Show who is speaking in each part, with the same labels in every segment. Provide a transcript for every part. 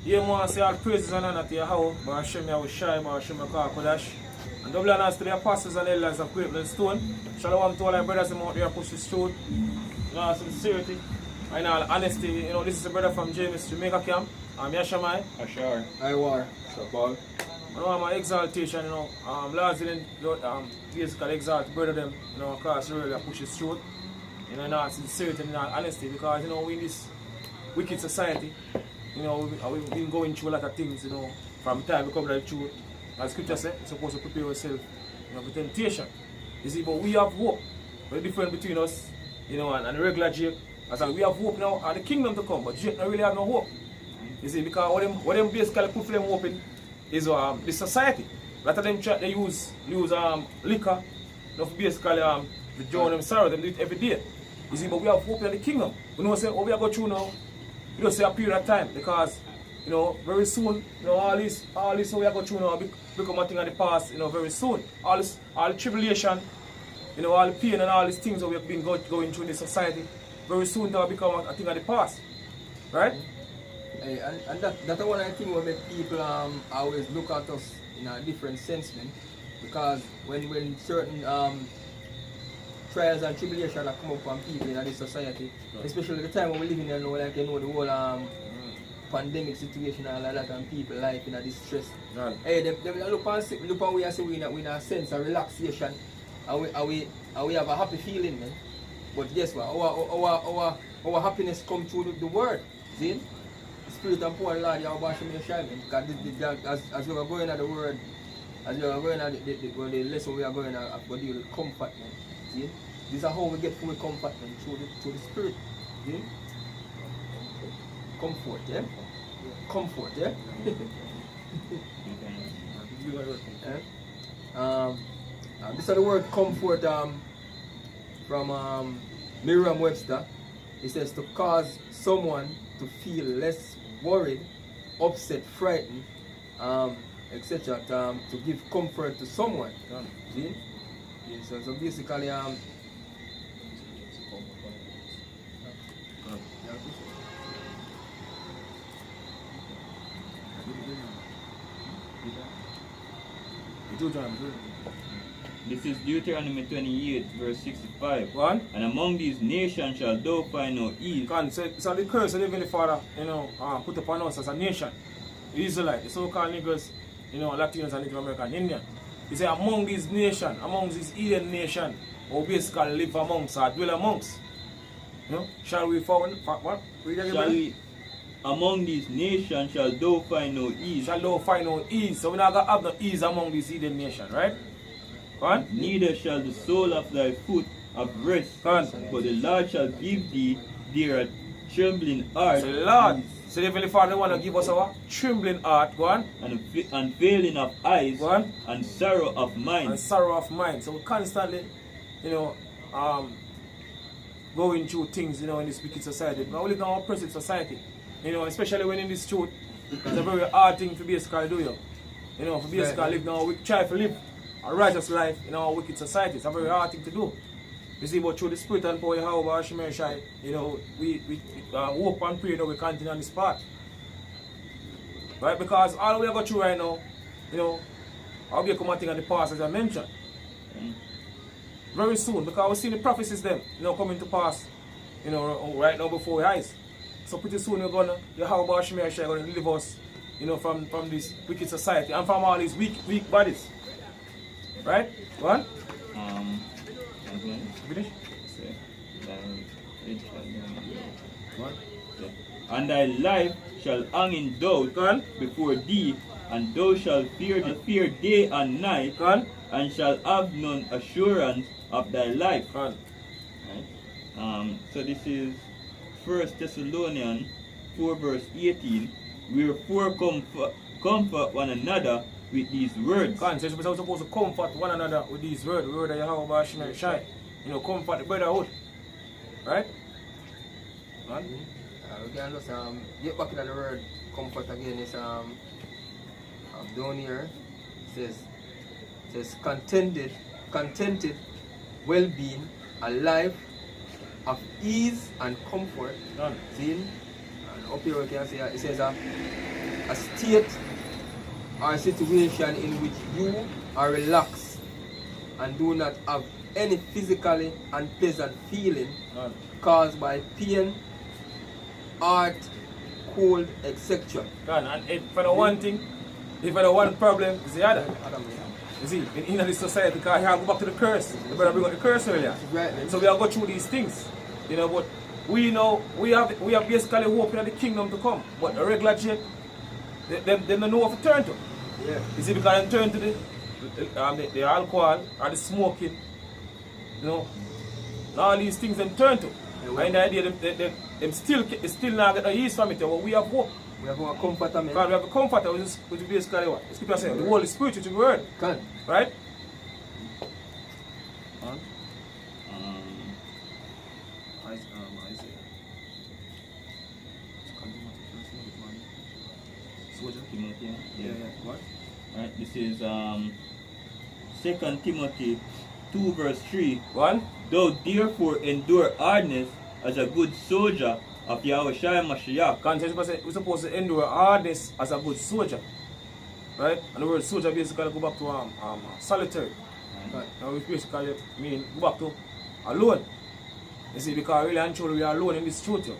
Speaker 1: You want to say all praises and honor to Yahweh, Baruch Hashem Yahushai, Baruch Hashem Kodash. And double honors to the apostles and elders of Great Stone. Shalom to all our brothers out there push this truth. In all sincerity, in all honesty, this is a brother from Jamaica camp. I'm Yashamai.
Speaker 2: Ashar.
Speaker 3: I war.
Speaker 2: So Paul.
Speaker 1: I'm my exaltation, Lord's in basically exalt brother them, across the road push this truth. In all sincerity and in all honesty, because we in this wicked society, we've been going through a lot of things, from time we come to the truth. As scripture says, you're supposed to prepare yourself, for temptation. You see, but we have hope. The difference between us, and the regular Jake, as we have hope now and the kingdom to come, but Jake don't really have no hope. You see, because what them basically put them hope in is the society. A lot of them try to use liquor, basically the joy and sorrow, they do it every day. You see, but we have hope in the kingdom. We know what we are going through now, we don't say a period of time, because very soon, all this what we are going through now become a thing of the past, very soon. All the tribulation, all the pain and all these things that we have been going through in this society, very soon they will become a thing of the past. Right?
Speaker 3: Hey, and that's one of the things that make people always look at us in a different sense, man. Because when certain trials and tribulations that come up on people in this society, especially the time when we live in there now, like the whole pandemic situation and all that, and people life in a distress.
Speaker 1: Right.
Speaker 3: Hey, they look on we and say we in a sense of relaxation, and we have a happy feeling, man. But guess what? Our happiness comes through the word. See? The Spirit and power Lord, you are washing your shine, man. Because as we are going at the word, as we are going at the lesson we are going at, we deal with comfort, man. See? This is how we get full comfort, man, through the Spirit. See? Comfort, yeah? Comfort, yeah? This is the word comfort from Merriam-Webster. It says to cause someone to feel less worried, upset, frightened, etc. To give comfort to someone. See? Yeah, so basically,
Speaker 2: This is Deuteronomy 28, verse 65.
Speaker 1: One.
Speaker 2: And among these nations shall thou find no ease.
Speaker 1: So the curse that the Heavenly Father, put upon us as a nation, the Israelites, the so-called Negroes, Latinos and Native American Indian. He said among these nations, among these heathen nations, or basically live amongst or dwell amongst. Shall we find what? Read again,
Speaker 2: Shall we, among these nations shall thou find no ease.
Speaker 1: Shall thou find no ease. So we're not going to have no ease among these heathen nations, right? What?
Speaker 2: Neither shall the sole of thy foot have rest.
Speaker 1: What?
Speaker 2: For the Lord shall give thee their trembling heart.
Speaker 1: So Lord, so the Heavenly Father want to give us our trembling heart, go on.
Speaker 2: And failing of eyes.
Speaker 1: Go on.
Speaker 2: And sorrow of mind.
Speaker 1: And sorrow of mind. So we constantly, going through things, in this wicked society. Now we live in our oppressive society. Especially when in this truth, it's a very hard thing to basically do. For basically live now, we try to live a righteous life in our wicked society. It's a very hard thing to do. You see, but through the Spirit and power of our Shemeshai, we hope and pray that we continue on this path. Right? Because all we are going through right now, I'll be coming on the past as I mentioned. Very soon, because we see the prophecies them, coming to pass, right now before our eyes. So pretty soon we're gonna, Yahweh Shemeshai gonna deliver us, from this wicked society and from all these weak bodies. Right? What? Finish? What?
Speaker 2: And thy life shall hang in doubt before thee, and thou shalt fear day and night, and shall have none assurance of thy life. Right? So this is 1 Thessalonians 4 verse 18. Wherefore comfort one another with these words.
Speaker 1: So we're supposed to comfort one another with these words. The word that Yahweh Shemeshai. Comfort the brotherhood. Right?
Speaker 3: we can just get back into the word comfort again. It's down here. It says contented, well-being, a life of ease and comfort.
Speaker 1: Done.
Speaker 3: See? And up here we can see it says a state or situation in which you are relaxed and do not have any physically unpleasant feeling caused by pain, heart, cold, etc.
Speaker 1: And if for the one thing, if for the one problem is the other. You see, in this society, because you have to go back to the curse. The brother bring up the curse earlier.
Speaker 3: Right.
Speaker 1: So we have to go through these things. You know, but we know we have basically hoping at the kingdom to come. But the regular jet, they don't know what to turn to.
Speaker 3: Yeah.
Speaker 1: You see, because they turn to the alcohol or the smoking, you know, and all these things they turn to.
Speaker 3: Yeah,
Speaker 1: and the idea them still not get a use from it, but we have hope.
Speaker 3: We have a comforter, man.
Speaker 1: Because we have a comforter, which is basically what? The scripture says, the Holy Spirit, which is the word.
Speaker 3: Can.
Speaker 1: Right?
Speaker 2: Timothy.
Speaker 3: Yeah. What?
Speaker 2: Right, this is 2 Timothy 2 verse 3.
Speaker 1: 1.
Speaker 2: Thou therefore endure hardness as a good soldier of Yahushua Mashiach.
Speaker 1: We're supposed to endure hardness as a good soldier. Right? And the word soldier basically go back to solitary.
Speaker 3: Right.
Speaker 1: Now we basically mean go back to alone. You see, because really and truly we are alone in this truth. You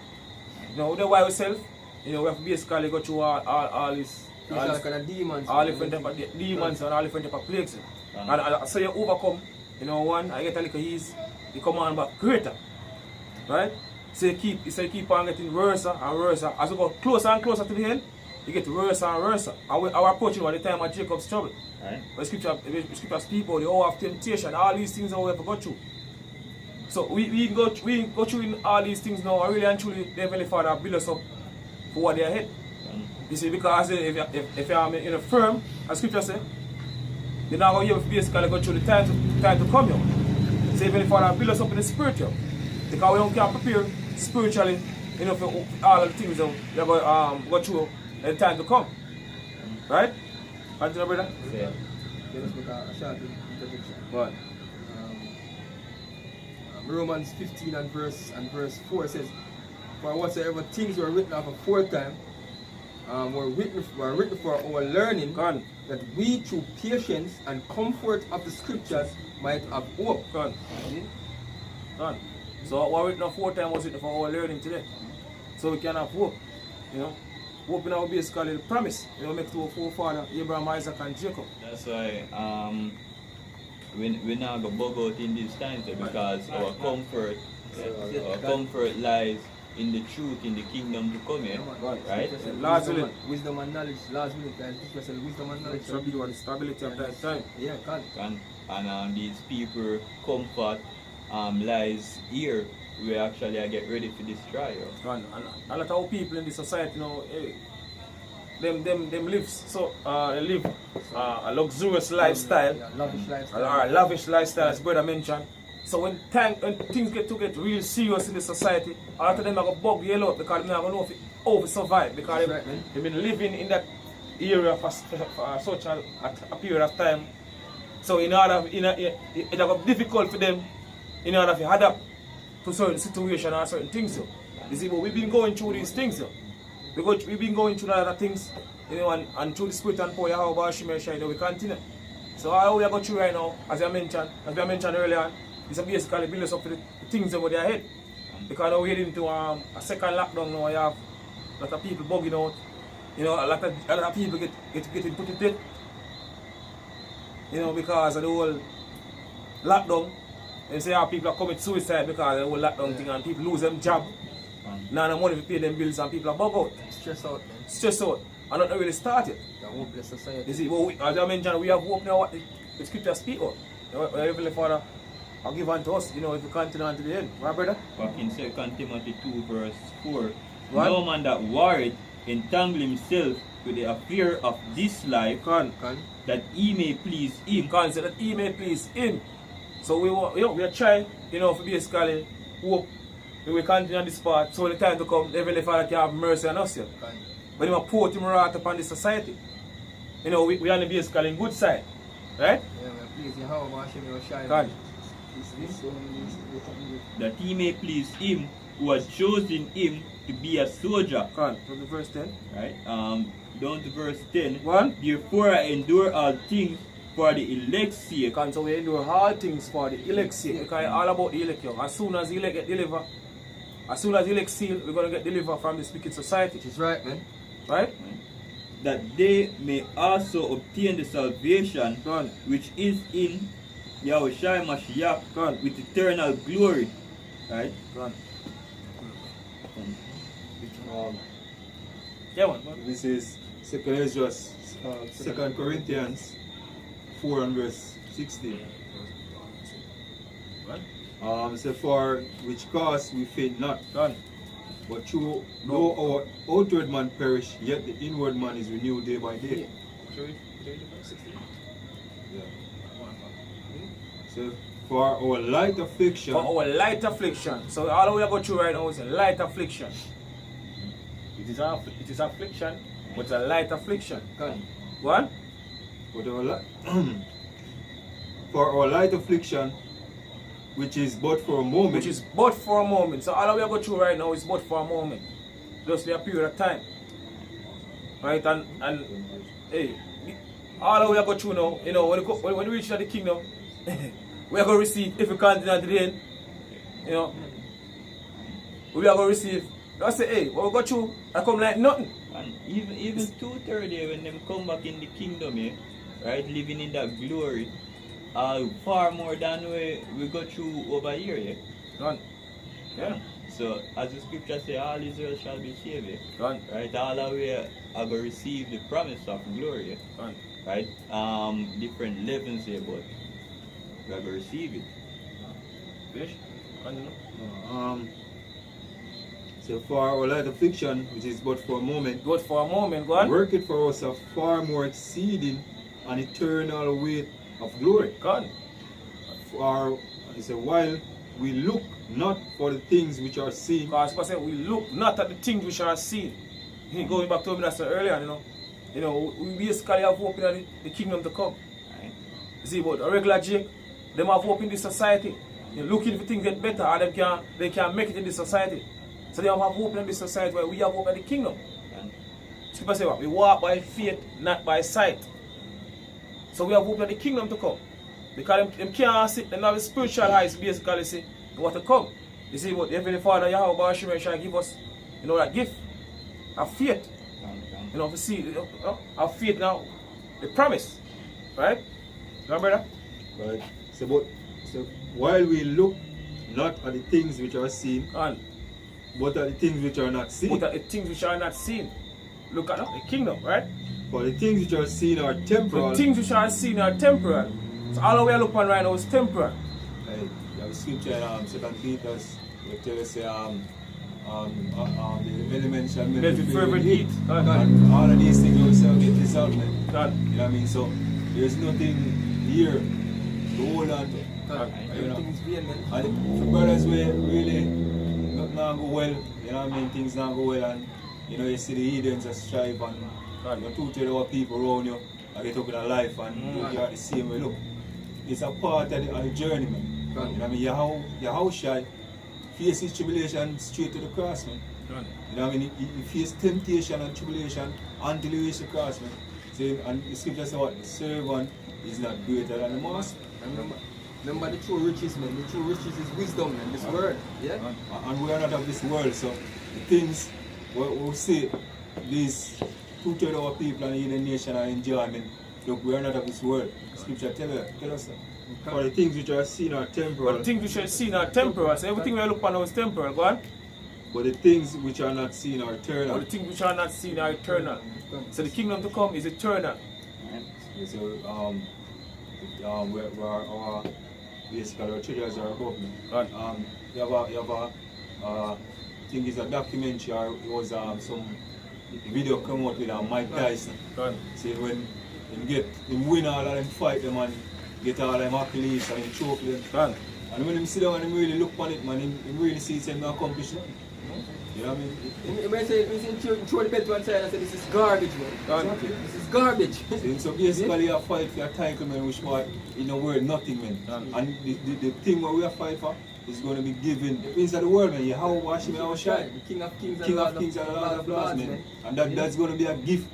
Speaker 1: know, the why ourselves, you know, we have to basically go through all these
Speaker 3: Kind of demons.
Speaker 1: all different type of demons and all different type of plagues. And so you overcome, you know, one, I get a little ease, you come on back greater. Right? So you keep on getting worse and worse. As you go closer and closer to the end, you get worse and worse. And we're approaching at the time of Jacob's trouble.
Speaker 2: Right.
Speaker 1: But scripture speak about the hour of temptation, all these things that we have to go through. So we go through in all these things now, and really and truly the Heavenly Father build us up for what they ahead. You see, because if you are in a firm, as scripture says, you're not going to basically go through the time to come here. So Heavenly Father build us up in the spiritual. Because we don't can prepare spiritually, you know, for all of the things that we're going to go through in the time to come. Right? Continue, brother?
Speaker 2: Yeah.
Speaker 3: Let us make a short introduction.
Speaker 1: What?
Speaker 3: Romans 15 and verse 4 says, for whatsoever things were written of aforetime were written for our learning, that we through patience and comfort of the scriptures might have hope.
Speaker 1: Gone. So what written aforetime was written for our learning today. So we can have hope. You know? Hope in our basically the promise. You know, make to our forefather Abraham, Isaac and Jacob.
Speaker 2: That's why we now go bug out in these times because our comfort lies in the truth, in the kingdom to come here. Right?
Speaker 3: Wisdom and knowledge, last minute, wisdom and knowledge
Speaker 1: shall be the stability of that time.
Speaker 3: Yeah, can.
Speaker 2: And these people comfort lies here. We actually get ready to destroy you.
Speaker 1: And a lot of people in the society now, them live they live a luxurious lifestyle,
Speaker 3: lavish
Speaker 1: a lavish lifestyle, as brother mentioned. So when things get real serious in the society, a lot of them are going to bug you out because they're not going to know how to survive, because they've been living in that area for such a period of time. So it's going to be difficult for them in order to adapt to certain situations or certain things. You see, but we've been going through these things. We've been going through a lot of things, you know, and through the spirit and power, how about Shemeshai, we continue. So all we are going through right now, as I mentioned earlier, is basically build us up for the things over their head. Because now we're heading into a second lockdown now. You have a lot of people bugging out. You know, a lot of people getting put to death. You know, because of the whole lockdown. They say how people are commit suicide because of the whole lockdown thing, and people lose them job. Now no money to pay them bills and people are bug out.
Speaker 3: Stress out.
Speaker 1: Stress out. And not really started.
Speaker 3: The hopeless society.
Speaker 1: You see, well, as I mentioned, we have hope now what the scripture speak of. The Heavenly Father have given to us, you know, if we continue on to the end. Right, brother?
Speaker 2: Back in 2 Timothy 2 verse 4.
Speaker 1: What?
Speaker 2: No man that warreth entangle himself with the affair of this life, that he may please him.
Speaker 1: So that he may please him. So we are trying, you know, for basically hope we continue on this path, so when the time to come, the Heavenly Father can have mercy on us here. But he will pour him wrath upon the society. You know, we are basically in good side. Right?
Speaker 3: Yeah, please, how about Hashem,
Speaker 1: God.
Speaker 2: That he may please him who has chosen him to be a soldier.
Speaker 1: Come on, to verse 10.
Speaker 2: Right? Down to verse 10.
Speaker 1: One.
Speaker 2: Therefore I endure all things for the elect's sake.
Speaker 1: So we endure all things for the elect's sake. Because it's all about the elect. As soon as the elect get delivered, as soon as the elect seal, we're going to get delivered from this wicked society.
Speaker 3: Which is right, man.
Speaker 1: Right?
Speaker 2: That they may also obtain the salvation
Speaker 1: Done.
Speaker 2: which is in Yahushua Mashiach with eternal glory. Right?
Speaker 1: Done.
Speaker 4: This is 2 Corinthians 4 and verse 16. So for which cause we faint not,
Speaker 1: Done.
Speaker 4: but through though our outward man perish, yet the inward man is renewed day by day. Yeah. So for our light affliction,
Speaker 1: For our light affliction. So all we are going through right now is a light affliction. It is affliction, but it's a light affliction.
Speaker 3: Come.
Speaker 1: What?
Speaker 4: but for our light affliction, which is but for a moment,
Speaker 1: Which is but for a moment. So all we are going through right now is but for a moment. Just a period of time. Right? And hey, all we are going through now, you know, when we reach the kingdom, we are going to receive, if we continue to the end, you know, we are going to receive. I say, hey, what we go through, I come like nothing.
Speaker 2: And even 2:30 when them come back in the kingdom, right, living in that glory, far more than we go through over here,
Speaker 1: Done. Yeah.
Speaker 2: So as the scripture say, all Israel shall be saved,
Speaker 1: Done.
Speaker 2: right? All of we are going to receive the promise of glory,
Speaker 1: Done.
Speaker 2: right? Different levels here, but we are going to receive it.
Speaker 1: Fish? Continue.
Speaker 4: so for our light affliction, which is but for a moment,
Speaker 1: But for a moment, go on.
Speaker 4: work it for us a far more exceeding and eternal weight of glory.
Speaker 1: Go on.
Speaker 4: For it's a while we look not for the things which are seen,
Speaker 1: Because I said we look not at the things which are seen. Going back to what I said earlier, you know, we basically have hope in the kingdom to come.
Speaker 2: Right?
Speaker 1: You see, but a regular Jake, them have hope in this society. They're looking for things get better, and they can make it in this society. So they have hope in this society where we have hope in the kingdom. Scripture say what? We walk by faith, not by sight. So we have hope in the kingdom to come. Because them can't see, them have spiritual eyes basically see what to come. You see, but the Heavenly Father, Yahweh Shemel shall give us, you know, that gift of faith. You know, to see, you know, of faith now, the promise. Right? Remember that?
Speaker 4: right? So while we look not at the things which are seen,
Speaker 1: And
Speaker 4: but at the things which are not seen.
Speaker 1: put at the things which are not seen. Look at the kingdom, right?
Speaker 4: For the things which are seen are temporal.
Speaker 1: The things which are seen are temporal. So all we are looking at right now is temporal.
Speaker 4: Right. You have scripture in 2 Peter, we tell us the elements shall melt
Speaker 1: There's
Speaker 4: with
Speaker 1: fervent
Speaker 4: fervent
Speaker 1: heat.
Speaker 4: and all of these things will say get dissolved. You
Speaker 1: Done.
Speaker 4: know what I mean? So there's nothing here to hold on to.
Speaker 3: Everything is vain, man.
Speaker 4: And for brothers where really nothing not go well, you know what I mean, things not go well, and you know you see the heathens that strive and you know, 2/3 of people around you and get up in a life and you are the same way. Look, it's a part of the journey, man. You know what I mean? Your house shy faces tribulation straight to the cross, man.
Speaker 1: Done.
Speaker 4: You know what I mean? You face temptation and tribulation until you reach the cross, man. So, and the scripture says what? The servant is not greater than the master.
Speaker 3: Remember the true riches, man. The true riches is wisdom, man. This word. Yeah?
Speaker 4: And we are not of this world, so the things we see, these 2/3 of our people and the nation are enjoying. Look, we are not of this world. Scripture tell us that. For the things which are seen are temporal,
Speaker 1: But the things which are seen are temporal. So everything we look upon now is temporal. Go on.
Speaker 4: but the things which are not seen are eternal.
Speaker 1: But the things which are not seen are eternal. So the kingdom to come is eternal.
Speaker 4: Yeah, so where our basically our treasures are above me.
Speaker 1: Right.
Speaker 4: You have a thing is a documentary or it was some video come out with Mike Tyson.
Speaker 1: Right.
Speaker 4: See when him win all of them fight them and get all them accolades and him choke them.
Speaker 1: Right.
Speaker 4: And when him sit down and him really look on it, man, him really see him accomplish nothing. You know what I mean?
Speaker 3: You might say, throw the bed to one side and say, this is garbage, man.
Speaker 4: Exactly.
Speaker 3: This is garbage.
Speaker 4: So basically you fight for a title, man, which was in a word nothing, man. And the thing what we are fight for is going to be given the prince of the world, man. Yahweh Hashem Yahushai,
Speaker 3: The King of Kings
Speaker 4: King of Kings and Lord of Lords, man. And that's going to be a gift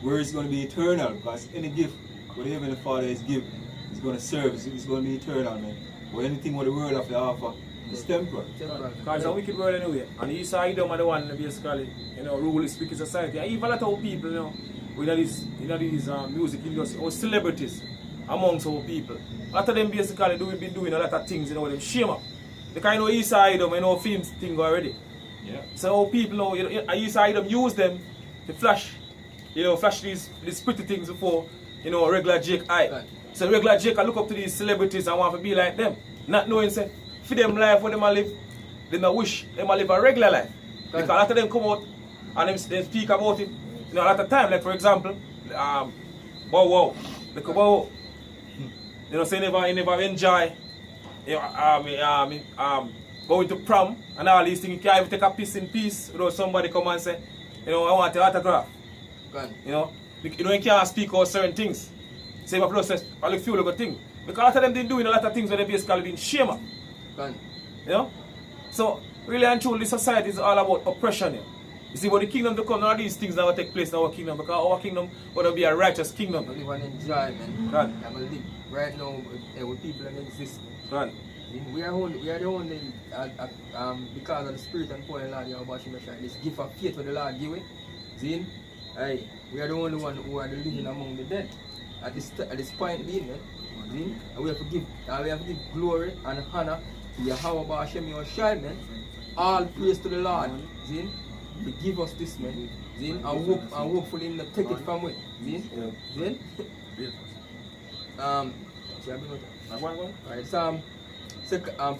Speaker 4: where it's going to be eternal, because any gift what the Heavenly Father is give is going to serve, it's going to be eternal, man. But anything what the world have to offer is temporal.
Speaker 1: Because it's a wicked world anyway. And you saw them are the one basically, rule this wicked society. And even a lot of people, with these music industry or celebrities amongst our people. A lot of them basically been doing a lot of things, with them shame up. Because East Side them, film thing already.
Speaker 2: Yeah.
Speaker 1: So our people East Side them use them to flash, flash these pretty things before, regular Jake eye.
Speaker 3: Right.
Speaker 1: So regular Jake I look up to these celebrities and want to be like them. Not knowing say for them life what them live, they not wish them live a regular life. Because a lot of them come out and them speak about it. A lot of time, like for example, Bow Wow. Like Bow Wow. Say he never enjoy going to prom and all these things. You can't even take a piss in peace without somebody come and say, I want an autograph. You can't speak about certain things. Say my brother says, I look feel a good thing. Because a lot of them been doing a lot of things where they basically been shamed. So really and truly society is all about oppression. You see, when the kingdom to come, none of these things that will take place in our kingdom, because our kingdom will be a righteous kingdom.
Speaker 3: We live and enjoy, man.
Speaker 1: God.
Speaker 3: I'm going to live right now with people that exist.
Speaker 1: God.
Speaker 3: We are the only, because of the spirit and power of the Lord, this gift of faith for the Lord give it. See? Hey, we are the only one who are living among the dead. At this point being, man. See? And we have to give glory and honor to Yahweh Hashem Yahushai, man. All praise to the Lord. See? To give us this, man. See? And hopefully him to take it from it. See? See? Alright,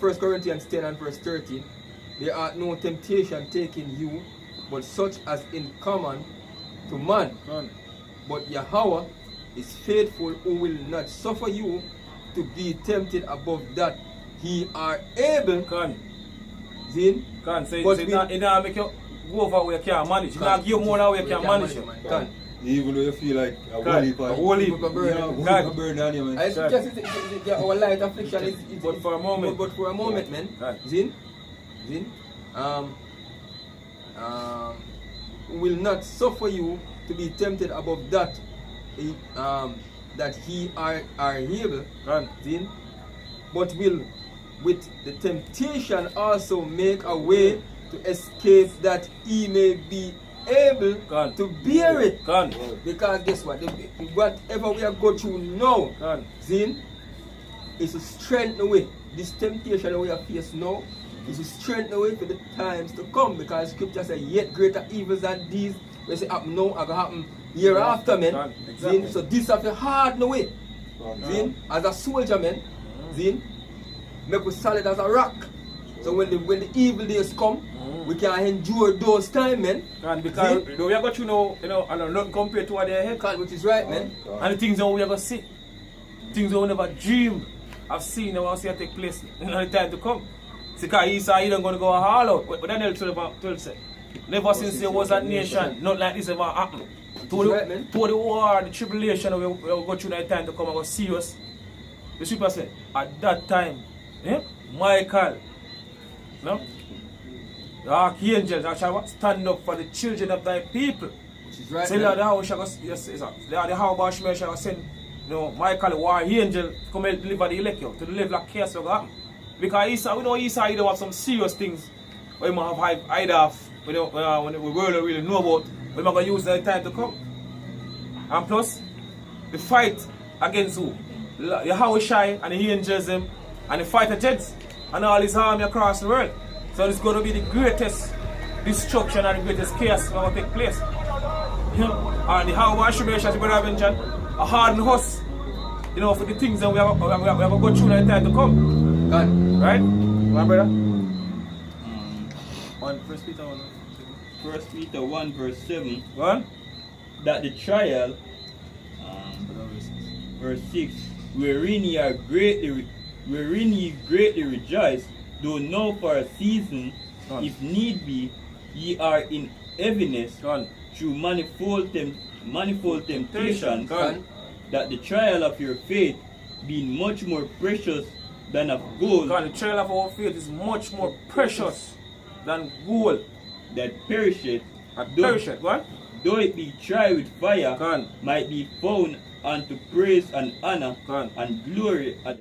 Speaker 3: 1 Corinthians 10 and verse 13. There are no temptation taking you, but such as in common to man. But Yahweh is faithful, who will not suffer you to be tempted above that he are able. See?
Speaker 1: But it not make you go over where you can't manage. You not give you more than where you can't manage.
Speaker 4: Even though you feel like a whole heap of burden on you, man.
Speaker 3: I suggest our light affliction is
Speaker 1: but for a moment.
Speaker 3: But for a moment, man. Zin? Will not suffer you to be tempted above that that he are able. Zin? But will with the temptation also make a way to escape, that he may be able to bear it. Because guess what? Whatever we are going through now, Zin, is to strengthen away. This temptation that we are facing now is to strengthen away for the times to come. Because scripture says, yet greater evils than these when they happen now are going to happen hereafter, man. Exactly. So this have to harden away. Zin, as a soldier, man, Zin, make us solid as a rock. So when the evil days come, we can endure those times, man.
Speaker 1: And because we are going to and not compared to what they had.
Speaker 3: Which is right, man.
Speaker 1: And the things that we are going to see, things that we never dream of seeing, that we see take place in the time to come. See, because Esau, he don't going to go all out. But Daniel 12 said, never since there was a nation, not like this ever happened. To the war, the tribulation, we will go through that time to come and go serious. The scripture said, at that time, Michael, the archangels shall stand up for the children of thy people.
Speaker 3: Which is right.
Speaker 1: So the Yahweh shall send Michael, the war angel, to come and deliver the elect, to deliver the chaos of God. Because we know Esau he don't have some serious things where we have either when the world don't really know about, we're going to use the time to come. And plus, the fight against who? Yahweh Shai and the angels and the fighter jets and all his army across the world. So it's going to be the greatest destruction and the greatest chaos that will take place. And the Yahweh Shai, as you have mentioned, a hardened us, for the things that we have to go through in the time to come.
Speaker 3: God.
Speaker 1: Right? My brother? 1 Peter 1.
Speaker 2: 1 Peter 1 verse 7.
Speaker 1: 1.
Speaker 2: That the trial, verse 6, wherein ye greatly rejoice, though now for a season, if need be, ye are in heaviness through manifold temptations, that the trial of your faith, being much more precious than of gold,
Speaker 1: Because the trial of our faith is much more precious than gold.
Speaker 2: that perisheth,
Speaker 1: Perisheth, what?
Speaker 2: though it be tried with fire,
Speaker 1: Gone.
Speaker 2: might be found unto praise and honor
Speaker 1: Gone.
Speaker 2: and glory at